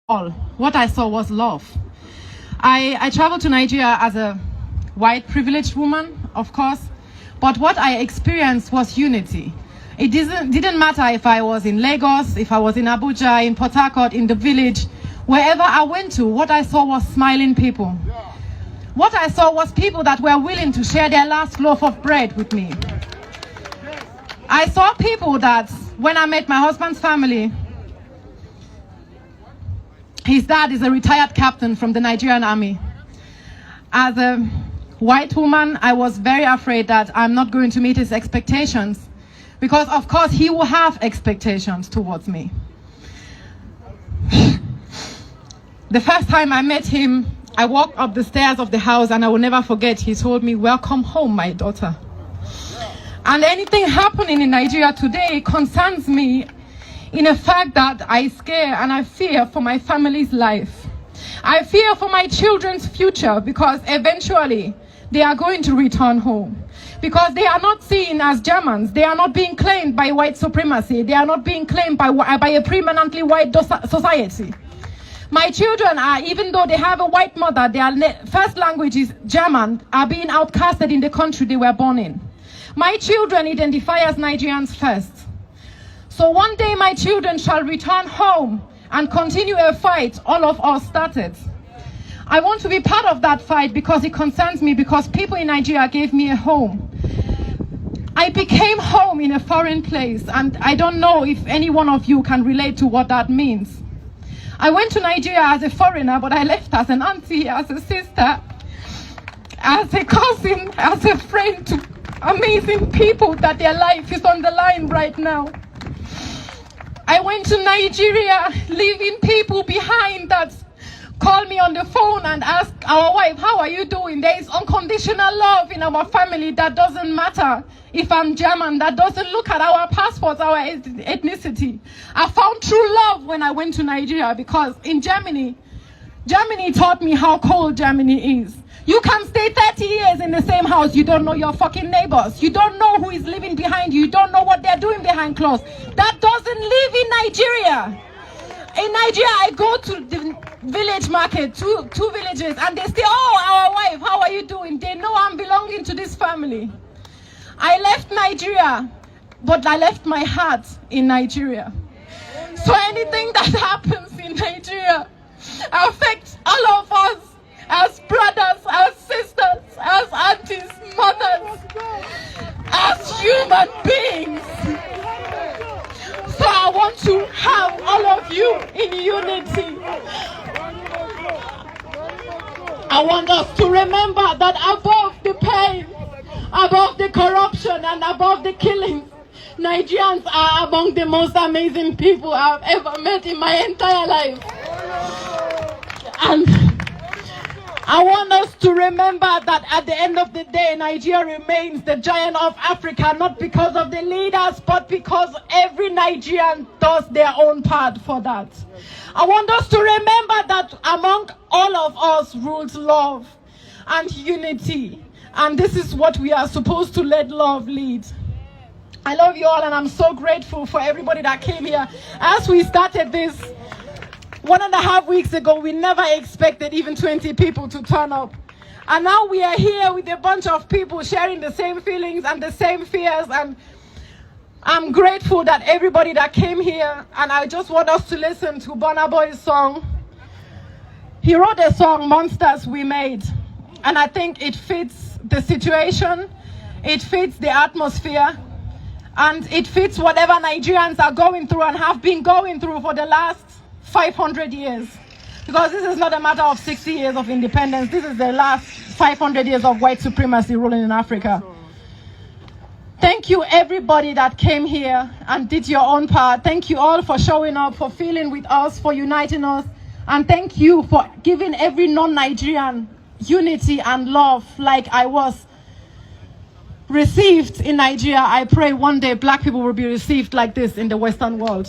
all. What I saw was love. I traveled to Nigeria as a white privileged woman, of course, but what I experienced was unity. It didn't matter if I was in Lagos, if I was in Abuja, in Port Harcourt, in the village, wherever I went to, what I saw was smiling people. What I saw was people that were willing to share their last loaf of bread with me. I saw people that, when I met my husband's family, his dad is a retired captain from the Nigerian army. As a white woman, I was very afraid that I'm not going to meet his expectations, because of course he will have expectations towards me. The first time I met him, I walked up the stairs of the house and I will never forget, he told me, "Welcome home, my daughter." And anything happening in Nigeria today concerns me in the fact that I scare and I fear for my family's life. I fear for my children's future, because eventually they are going to return home. Because they are not seen as Germans. They are not being claimed by white supremacy. They are not being claimed by a predominantly white society. My children are, even though they have a white mother, their first language is German, are being outcasted in the country they were born in. My children identify as Nigerians first. So one day my children shall return home and continue a fight all of us started. I want to be part of that fight because it concerns me, because people in Nigeria gave me a home. I became home in a foreign place, and I don't know if any one of you can relate to what that means. I went to Nigeria as a foreigner, but I left as an auntie, as a sister, as a cousin, as a friend to amazing people that their life is on the line right now. I went to Nigeria, leaving people behind that call me on the phone and ask our wife, "How are you doing?" There is unconditional love in our family that doesn't matter if I'm German, that doesn't look at our passports, our ethnicity. I found true love when I went to Nigeria, because in Germany taught me how cold Germany is. You can stay 30 years in the same house, you don't know your fucking neighbors. You don't know who is living behind you. You don't know what they're doing behind closed. That doesn't live in Nigeria. In Nigeria, I go to the village market, two villages, and they say, "Oh, our wife, how are you doing?" They know I'm belonging to this family. I left Nigeria, but I left my heart in Nigeria. So anything that happens in Nigeria affects all of us, as brothers, as sisters, as aunties, mothers, as human beings. So I want to have all of you in unity. I want us to remember that above the pain, above the corruption, and above the killings, Nigerians are among the most amazing people I've ever met in my entire life. And I want us to remember that at the end of the day, Nigeria remains the giant of Africa, not because of the leaders, but because every Nigerian does their own part for that. I want us to remember that among all of us rules love and unity. And this is what we are supposed to let love lead. I love you all, and I'm so grateful for everybody that came here. As we started this 1.5 weeks ago, we never expected even 20 people to turn up. And now we are here with a bunch of people sharing the same feelings and the same fears. And I'm grateful that everybody that came here, and I just want us to listen to Burna Boy's song. He wrote a song, "Monsters We Made." And I think it fits the situation, it fits the atmosphere, and it fits whatever Nigerians are going through and have been going through for the last 500 years. Because this is not a matter of 60 years of independence. This is the last 500 years of white supremacy ruling in Africa. Thank you everybody that came here and did your own part. Thank you all for showing up, for feeling with us, for uniting us. And thank you for giving every non-Nigerian unity and love like I was received in Nigeria. I pray one day black people will be received like this in the Western world.